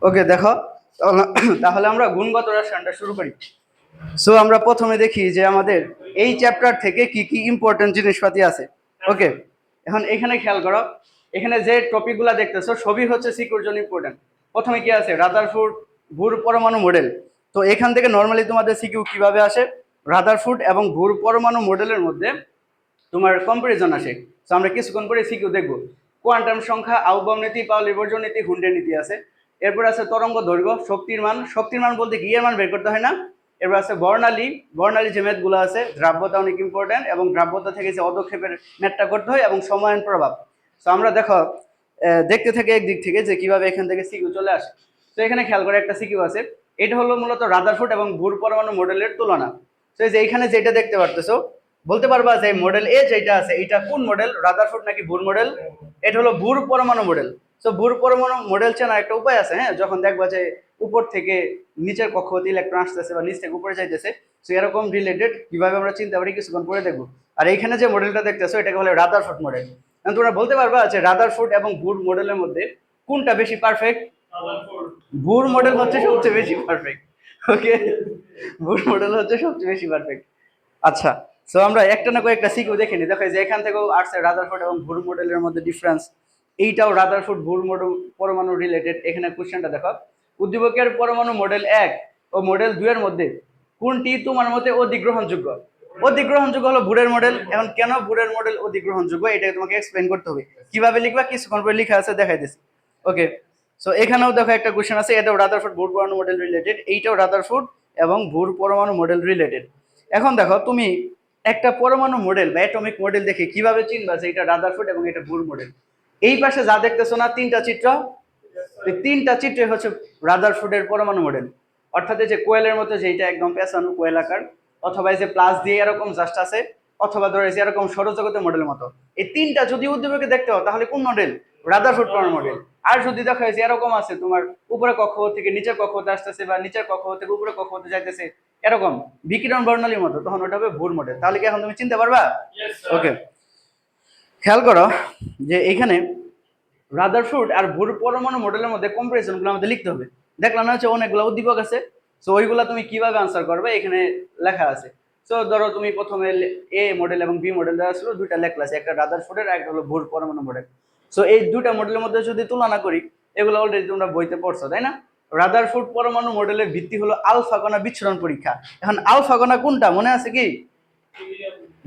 ওকে দেখো, তাহলে আমরা গুণগত রসায়নটা শুরু করি। সো আমরা প্রথমে দেখি যে আমাদের এই চ্যাপ্টার থেকে কি কি ইম্পর্টেন্ট জিনিসপাতি আছে। ওকে, এখন এখানে খেয়াল করো, এখানে যে টপিকগুলো দেখতেছো সবই হচ্ছে সিকিউর জন্য ইম্পর্টেন্ট। প্রথমে কি আছে? রাদারফোর্ড ভুর পরমাণু মডেল। তো এখান থেকে নর্মালি তোমাদের সিকিউ কিভাবে আসে? রাদারফোর্ড এবং ভুর পরমাণু মডেলের মধ্যে তোমার কম্পারিজন আসে। তো আমরা কিছুক্ষণ পরে সিকিউ দেখবো। কোয়ান্টাম সংখ্যা, আউবাম নীতি, পাউলির বর্জন নীতি, হুন্ডের নীতি আছে। এরপর আছে তরঙ্গ দৈর্ঘ্য, শক্তির মান বলতে কি এর মান বের করতে হয় না। এরপর আছে বর্ণালী যে ম্যাথগুলো আছে, দ্রাব্যতা অনেক ইম্পর্টেন্ট, এবং দ্রাব্যতা থেকে যে অদক্ষেপের ম্যাথটা করতে হয়, এবং সময়ায়ন প্রভাব। তো আমরা দেখো দেখতে থাকি একদিক থেকে যে কিভাবে এখান থেকে সিকিউ চলে আসে। তো এখানে খেয়াল করে একটা সিকিউ আছে, এটা হলো মূলত রাদারফোর্ড এবং ভুর পরমাণু মডেলের তুলনা। তো এই যে এখানে যেটা দেখতে পারতেছো, বলতে পারবা যে মডেল এ যেটা আছে এটা কোন মডেল, রাদারফোর্ড নাকি ভুর মডেল? এটা হলো ভুর পরমাণু মডেল। তো ভুর পরমাণু মডেল চেনার একটা উপায় আছে। হ্যাঁ, যখন দেখবা যে উপর থেকে নিচের কক্ষপথে ইলেকট্রন আসতেছে বা নিচ থেকে উপরে যাইতেছে, তো এরকম রিলেটেড কিভাবে আমরা চিন্তা করি কিছুক্ষণ পরে দেখবো। আর এইখানে যে মডেলটা দেখতেছো এটাকে বলে রাদারফোর্ড মডেল। তোমরা বলতে পারবা যে রাদারফোর্ড এবং ভুর মডেলের মধ্যে কোনটা বেশি পারফেক্ট? ভুর মডেল হচ্ছে সবচেয়ে বেশি পারফেক্ট। ওকে, ভুর মডেল হচ্ছে সবচেয়ে বেশি পারফেক্ট। আচ্ছা, সো আমরা একটা না কয়েকটা সিকিউ দেখে নিই। দেখো যে এখান থেকেও আসছে রাদারফোর্ড এবং ভুর মডেলের মধ্যে ডিফারেন্স। এইটাও রাদারফোর্ড ভুর মডেল পরমাণু রিলেটেড। এখানে কোশ্চেনটা দেখো, উদ্দীপকের পরমাণু মডেল 1 ও মডেল 2 এর মধ্যে কোনটি তোমার মতে অধিক গ্রহণযোগ্য? অধিক গ্রহণযোগ্য হলো ভুরের মডেল। এখন কেন ভুরের মডেল অধিক গ্রহণযোগ্য এটা তোমাকে এক্সপ্লেইন করতে হবে। কিভাবে লিখবা কিছুক্ষণ পরে লেখা আছে, দেখাইতেছি। ওকে, সো এখানেও দেখো একটা কোশ্চেন আছে, এটাও রাদারফোর্ড ভুর পরমাণু মডেল রিলেটেড, এইটাও রাদারফোর্ড এবং ভুর পরমাণু মডেল রিলেটেড। এখন দেখো তুমি একটা পরমাণু মডেল বা অ্যাটমিক মডেল দেখে কিভাবে চিনবা যে এটা রাদারফোর্ড এবং এটা ভুর মডেল? এই পাশে যা দেখতেছো না তিনটা চিত্র, এই তিনটা চিত্রে হচ্ছে রাদারফোর্ডের পরমাণু মডেল। অর্থাৎ এই যে কোয়েলের মতো যেটা একদম পেঁচানো কোয়েল আকার, অথবা এই যে প্লাস দিয়ে এরকম জাস্ট আছে, অথবা ধরে যে এরকম সৌরজগতের মডেলের মতো, এই তিনটা যদি উদ্দীপকে দেখতে হয় তাহলে কোন মডেল? রাদারফোর্ড পরমাণু মডেল। আর যদি দেখা যায় যে এরকম আছে তোমার উপরে কক্ষপথ থেকে নিচের কক্ষপথে আসতেছে বা নিচের কক্ষপথ থেকে উপরে কক্ষপথে যাইতেছে, এরকম বিকিরণ বর্ণালীর মতো, তখন ওটা হবে ভুর মডেল। তাহলে কি এখন তুমি চিনতে পারবা? ওকে, খেয়াল করো যে এখানে রাদারফোর্ড আর ভুর পরমাণু মডেলের মধ্যে কম্পারিজনগুলো আমাদের লিখতে হবে। দেখলাম না হচ্ছে অনেকগুলো উদ্দীপক আছে, সো ওইগুলা তুমি কিভাবে আনসার করবে এখানে লেখা আছে। সো ধরো তুমি প্রথমে এ মডেল এবং বি মডেল দেওয়া ছিল, দুইটা লেখলা আছে, একটা রাদারফোর্ডের আর একটা হলো ভুর পরমাণু মডেল। সো এই দুইটা মডেলের মধ্যে যদি তুলনা করি, এগুলো অলরেডি তোমরা বইতে পড়ছো তাই না? রাদারফোর্ড পরমাণু মডেলের ভিত্তি হলো আলফা কণা বিচ্ছুরণ পরীক্ষা। এখন আলফা কণা কোনটা মনে আছে কি?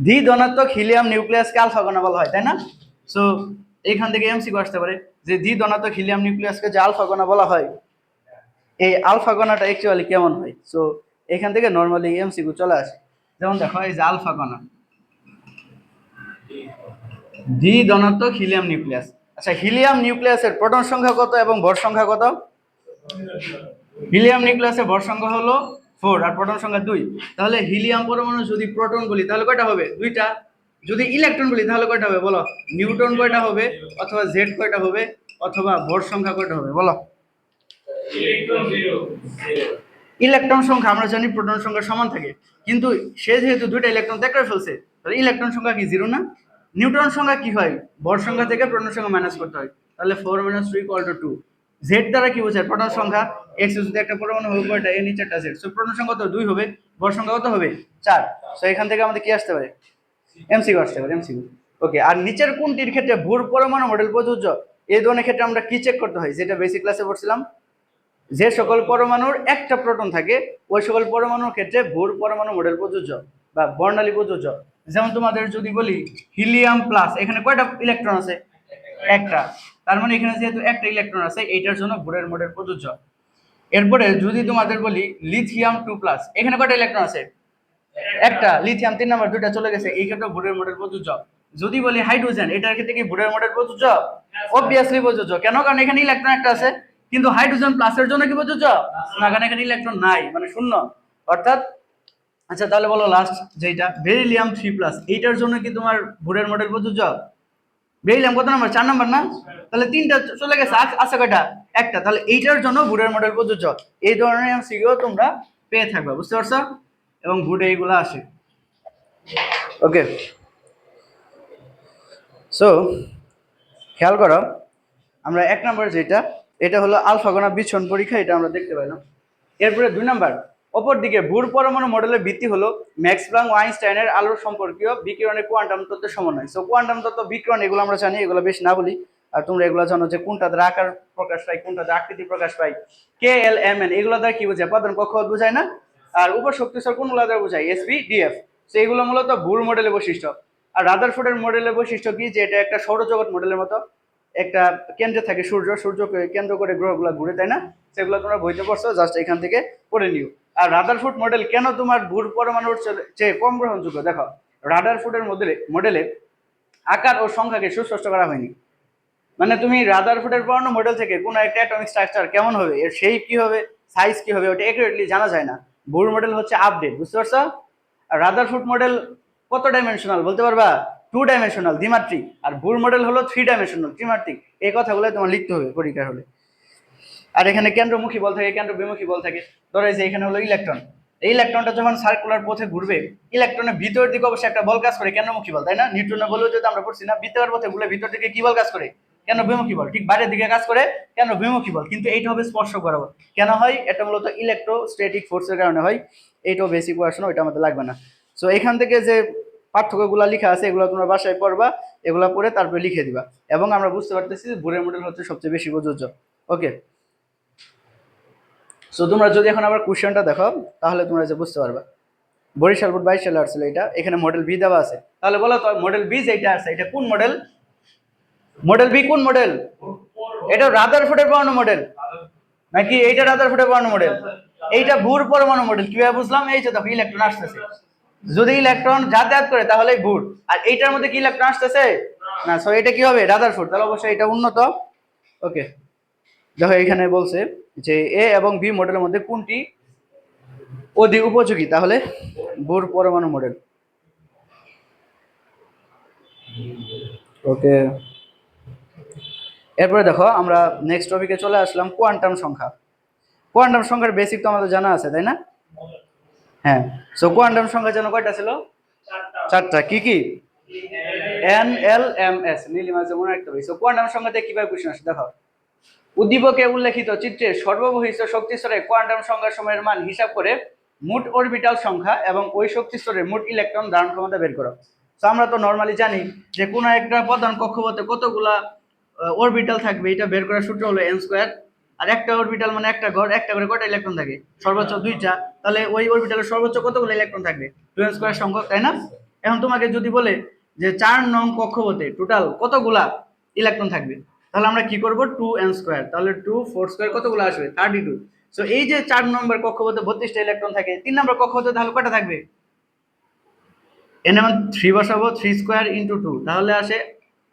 দ্বি ধনাত্মক হিলিয়াম নিউক্লিয়াসকে আলফা কণা বলা হয় তাই না? সো এখান থেকে এমসিকিউ আসতে পারে যে দ্বি ধনাত্মক হিলিয়াম নিউক্লিয়াসকে যে আলফা কণা বলা হয়, এই আলফা কণাটা অ্যাকচুয়ালি কেমন হয়? সো এখান থেকে নর্মালি এমসিকিউ চলে আসে। যেমন দেখো এই যে আলফা কণা, দ্বি ধনাত্মক হিলিয়াম নিউক্লিয়াস। আচ্ছা, হিলিয়াম নিউক্লিয়াসের প্রোটন সংখ্যা কত এবং ভর সংখ্যা কত? হিলিয়াম নিউক্লিয়াসের ভর সংখ্যা হলো 4 আর প্রোটন সংখ্যা 2। তাহলে হিলিয়াম পরমাণু যদি প্রোটন বলি তাহলে কয়টা হবে? 2টা। যদি ইলেকট্রন বলি তাহলে কয়টা হবে বলো? নিউটন কয়টা হবে, অথবা জেড কয়টা হবে, অথবা ভর সংখ্যা কয়টা হবে বলো? ইলেকট্রন সংখ্যা আমরা জানি প্রোটন সংখ্যা সমান থাকে, কিন্তু সে যেহেতু 2টা ইলেকট্রন ত্যাগ করে ফেলছে, তাহলে ইলেকট্রন সংখ্যা কি 0 না? নিউটন সংখ্যা কি হয়? ভর সংখ্যা থেকে প্রোটন সংখ্যা মাইনাস করতে হয়। তাহলে 4 - 3 = 2। জেড দ্বারা কি বোঝায়? প্রোটন সংখ্যা। এক্স যদি একটা পরমাণু হবে কয়টা? এ নিচেরটা জেড। সো প্রোটন সংখ্যা তো 2 হবে, ভর সংখ্যা কত হবে? 4। সো এখান থেকে আমাদের কি আসতে পারে? এমসিকিউ আসতে পারে, এমসিকিউ। ওকে, আর নিচের কোনটির ক্ষেত্রে ভুর পরমাণু মডেল প্রযোজ্য? এই ধরনের ক্ষেত্রে আমরা কি চেক করতে হয়, যেটা বেসিক ক্লাসে পড়ছিলাম, যে সকল পরমাণুর একটা প্রোটন থাকে ওই সকল পরমাণুর ক্ষেত্রে ভুর পরমাণু মডেল প্রযোজ্য বা বর্ণালী প্রযোজ্য। যেমন তোমাদের যদি বলি হিলিয়াম প্লাস, এখানে কয়টা ইলেকট্রন আছে? একটা। তার মানে এখানে যেহেতু একটা ইলেকট্রন আছে, এইটার জন্য ভুরের মডেল প্রযোজ্য। এরপরে যদি তোমাদের বলি লিথিয়াম 2+, এখানে কয়টা ইলেকট্রন আছে? একটা। লিথিয়াম 3 নাম্বার, 2টা চলে গেছে, এই ক্ষেত্রে ভুরের মডেল প্রযোজ্য। যদি বলি হাইড্রোজেন, এটার ক্ষেত্রে কি ভুরের মডেল প্রযোজ্য? অবভিয়াসলি প্রযোজ্য। কেন? কারণ এখানে ইলেকট্রন একটা আছে। কিন্তু হাইড্রোজেন প্লাসের জন্য কি প্রযোজ্য না? কারণ এখানে ইলেকট্রন নাই, মানে শূন্য। অর্থাৎ আচ্ছা, তাহলে বলো লাস্ট যেটা বেরিলিয়াম 3+, এইটার জন্য কি তোমার ভুরের মডেল প্রযোজ্য? বেরিলিয়াম কত নাম্বার? 4 নাম্বার না? তাহলে 3টা চলে গেছে, আছে কয়টা? একটা। তাহলে এইটার জন্য ভুরের মডেল প্রযোজ্য। এই ধরনের এমসিকিউ তোমরা পেয়ে থাকবে, বুঝতে পারছো? এবং ভুরে এইগুলো আসে। ওকে, সো খেয়াল করো, আমরা 1 নম্বর যেটা, এটা হলো আলফা কণা বিচ্ছুরণ পরীক্ষা, এটা আমরা দেখতে পেলাম। এরপরে 2 নম্বর, অপরদিকে বুর পরমাণু মডেলের ভিত্তি হলো ম্যাক্স প্লাংক আইনস্টাইনের আলোর সম্পর্কীয় বিকিরণের কোয়ান্টাম তত্ত্বের সমন্বয়। সো কোয়ান্টাম তত্ত্ব, বিকিরণ, এগুলো আমরা জানি, এগুলো বেশি না বলি। আর তোমরা এগুলো জানো যে কোনটা দ্বারা আকার প্রকাশ পায়, কোনটা দ্বারা আকৃতি প্রকাশ পায়, কে এল এম এন, এগুলো দ্বারা কি বোঝায়, প্রধান কক্ষপথ বোঝায় না। আর উপশক্তি স্তর কোনগুলো দ্বারা বোঝায়, এস পি ডি এফ। তো এগুলো মূলত বুর মডেলের বৈশিষ্ট্য। আর রাদারফোর্ডের মডেলের বৈশিষ্ট্য কি, যে এটা একটা সৌরজগৎ মডেলের মতো, একটা কেন্দ্রে থাকে সূর্য, সূর্যকে কেন্দ্র করে গ্রহগুলো ঘুরে, তাই না? সেগুলো তোমরা বইতে পড়ছো, জাস্ট এখান থেকে পড়ে নিও। আর রাদারফোর্ড মডেল কেন তোমার বুর পরমাণুর চেয়ে কম গ্রহণযোগ্য, দেখো রাদারফোর্ডের মডেলে আকার ও সংখ্যাকে সুস্পষ্ট করা হয়নি। মানে তুমি রাদারফোর্ডের পরমাণু মডেল থেকে কোনো একটা অ্যাটমিক স্ট্রাকচার কেমন হবে, এর শেপ কি হবে, সাইজ কি হবে, ওটা একুরেটলি জানা যায় না। বুর মডেল হচ্ছে আপডেট, বুঝতে পারছো? আর রাদারফোর্ড মডেল কত ডাইমেনশনাল বলতে পারবা? 2 ডাইমেনশনাল, দ্বিমাত্রিক। আর বুর মডেল হলো 3 ডাইমেনশনাল, ত্রিমাত্রিক। এই কথাগুলো তোমার লিখতে হবে পরীক্ষা হলে। আর এখানে কেন্দ্রমুখী বল থাকে, কেন্দ্র বিমুখী বল থাকে। ধরো এই যে এখানে হলো ইলেকট্রন, এই ইলেকট্রনটা যখন সার্কুলার পথে ঘুরবে, ইলেকট্রনের ভিতরের দিকে অবশ্যই একটা বল কাজ করে, কেন্দ্রমুখী বল, তাই না? নিউটনের বল যদি আমরা পড়ছি না, বৃত্তাকার পথে ঘুরলে ভিতর দিকে কি বল কাজ করে, কেন্দ্রবিমুখী বল। ঠিক বাইরের দিকে কাজ করে কেন্দ্রবিমুখী বল, কিন্তু এইটা হবে স্পর্শক বরাবর। কেন হয় এটা? মূলত ইলেকট্রোস্ট্যাটিক ফোর্সের কারণে হয়। এইটাও বেসিক পড়াশোনা, ওইটা আমাদের লাগবে না। সো এখান থেকে যে পার্থক্যগুলো লেখা আছে, এগুলো তোমরা বাসায় পড়বা, এগুলো পড়ে তারপরে লিখে দিবা। এবং আমরা বুঝতে পারতেছি যে বুরের মডেল হচ্ছে সবচেয়ে বেশি প্রযোজ্য। ওকে, সো তোমরা যদি এখন আবার কোশ্চেনটা দেখো, তাহলে তোমরা যে বুঝতে পারবা। বরিশাল বোর্ড 22 সালে আসছিল এটা, এখানে মডেল বি দেওয়া আছে। তাহলে বলো তো মডেল বি যেটা আছে, এটা কোন মডেল? মডেল বি কোন মডেল? এটা রাদারফোর্ডের পরমাণু মডেল, নাকি এইটা রাদারফোর্ডের পরমাণু মডেল? এইটা বুর পরমাণু মডেল। কিভাবে বুঝলাম? এই যে দেখো ইলেকট্রন আসতেছে, যদি ইলেকট্রন যাতায়াত করে তাহলে বুর। আর এইটার মধ্যে কি ইলেকট্রন আসতেছে না, সো এটা কি হবে? রাদারফোর্ড। তাহলে অবশ্যই এটা উন্নত। ওকে, দেখো এখানে বলছে যে এ এবং বি মডেলের মধ্যে কোনটি অধিক উপযোগী, তাহলে বুর পরমাণু মডেল। ওকে, এরপরে দেখো আমরা নেক্সট টপিকে চলে আসলাম, কোয়ান্টাম সংখ্যা। কোয়ান্টাম সংখ্যার বেসিক তো আমাদের জানা আছে, তাই না? হ্যাঁ, সো কোয়ান্টাম সংখ্যা যেন কয়টা ছিল? 4টা। কি কি? N L M S, Nilima যেমন রাখতে হবে। সো কোয়ান্টাম সংখ্যাতে কিভাবে কোশ্চেন আসে দেখো, উদ্দীপকে উল্লেখিত চিত্রে সর্ববহিষ্ঠ শক্তি স্তরে কোয়ান্টাম সংখ্যা সময়ের মান হিসাব করে মোট অরবিটাল সংখ্যা এবং ওই শক্তি স্তরে মোট ইলেকট্রন ধারণ ক্ষমতা বের করো। তো আমরা তো নর্মালি জানি যে কোনো একটা প্রধান কক্ষপথে কতগুলা অরবিটাল থাকবে, এটা বের করার সূত্র হলো এন স্কোয়ার। আর একটা অরবিটাল মানে একটা ঘর, একটা করে কয়টা ইলেকট্রন থাকে? সর্বোচ্চ 2টা। তাহলে ওই অরবিটালের সর্বোচ্চ কতগুলো ইলেকট্রন থাকবে? 2n স্কোয়ার সংখ্যক, তাই না? এখন তোমাকে যদি বলে যে 4 নং কক্ষপথে টোটাল কতগুলা ইলেকট্রন থাকবে, তাহলে আমরা কি করব? 2n square. তাহলে 2 4 স্কোয়ার কতগুলো আসবে? 32। সো এই যে 4 নম্বর কক্ষপথে 32টা ইলেকট্রন থাকে, 3 নম্বর কক্ষপথে তাহলে কয়টা থাকবে? এনে আমরা 3 বসাবো, 3 স্কোয়ার ইন্টু 2, তাহলে আসে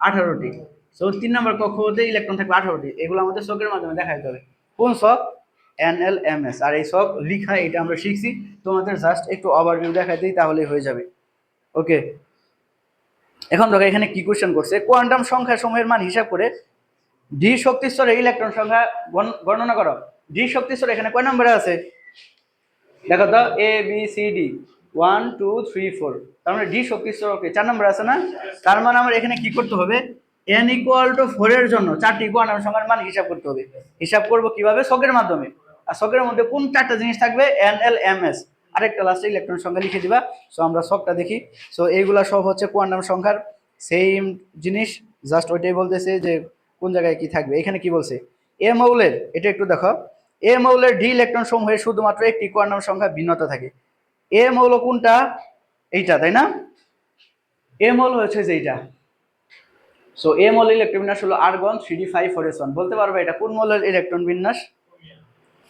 18টি। সো 3 নম্বর কক্ষপথে ইলেকট্রন থাকবে 18টি। এগুলো আমাদের ছকের মাধ্যমে দেখাইতে হবে। কোন ছক? NLMS। আর এই ছক লিখা এটা আমরা শিখছি, তোমাদের জাস্ট একটু ওভারভিউ দেখাই দিই, তাহলেই হয়ে যাবে। ওকে, এখন দেখো এখানে কি কোশ্চেন করছে, কোয়ান্টাম সংখ্যা সমূহের মান হিসাব করে ডি শক্তি স্তরে ইলেকট্রন সংখ্যা গণনা করো। ডি শক্তি স্তরে এখানে কয় নম্বরে আছে দেখো তো? A B C D, 1 2 3 4। তার মানে ডি শক্তি স্তর ওকে 4 নম্বরে আছে না? তার মানে আমার এখানে কি করতে হবে? n = 4 এর জন্য 4টি কোয়ান্টাম সংখ্যার মান হিসাব করতে হবে। হিসাব করব কিভাবে? ছকের মাধ্যমে। আর ছকের মধ্যে কোন 4টা জিনিস থাকবে? NLMS। আরেকটা লাস্টে ইলেকট্রন সংখ্যা লিখে দিবা। সো আমরা ছকটা দেখি। সো এইগুলা সব হচ্ছে কোয়ান্টাম সংখ্যার সেম জিনিস, জাস্ট ওইটাই বলতেছে যে কোন জায়গায় কি থাকবে। এখানে কি বলছে? এ মৌলের, এটা একটু দেখো, এ মৌলের ডি ইলেকট্রন সমূহে শুধুমাত্র একটি কোয়ান্টাম সংখ্যা ভিন্নতা থাকে। এ মৌল কোনটা? এইটা, তাই না? এ মৌল হচ্ছে যে এইটা। সো এ মৌলের ইলেকট্রন বিন্যাস হলো আর্গন 3d5 4s1। বলতে পারবে এটা কোন মৌলের ইলেকট্রন বিন্যাস?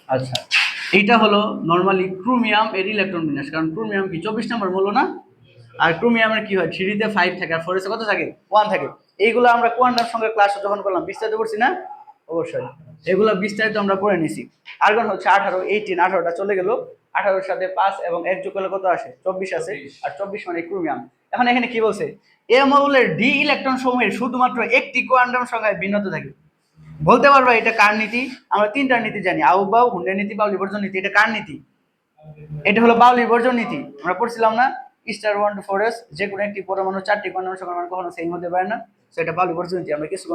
আচ্ছা, এইটা হলো নরমালি ক্রোমিয়াম এর ইলেকট্রন বিন্যাস, কারণ ক্রোমিয়াম কি 24 নম্বর মৌল না? আর ক্রোমিয়ামের কি হয়? 3d তে 5 থাকে, আর 4s কত থাকে? 1 থাকে। এইগুলো আমরা কোয়ান্টাম সংখ্যার ক্লাসে যখন করলাম বিস্তারিত করছি না? অবশ্যই এগুলো বিস্তারিত আমরা পড়ে নিছি। আর্গন হচ্ছে 18, 18টা চলে গেল। 18-এর সাথে 5 এবং 1 যোগ করলে কত আসে? 24 আসে। আর 24 মানে ক্রোমিয়াম। এখন এখানে কি বলছে? এ মৌলের ডি ইলেকট্রন সমূহের শুধুমাত্র একটি কোয়ান্টাম সংখ্যায় ভিন্নতা থাকে। বলতে পারবা এটা কার নীতি? আমরা 3টা নীতি জানি, আউবাউ, হুন্ডের নীতি, পাউলি বর্জন নীতি। এটা কার নীতি? এটা হলো পাউলি বর্জন নীতি। আমরা পড়ছিলাম না? স্টার 1 to 4s, যে কোনো একটি পরমাণু 4টি কোয়ান্টাম সংখ্যার মান কখনো সেম হতে পারে না। সেটা পাউলি বর্জন নীতি। আমরা কিছু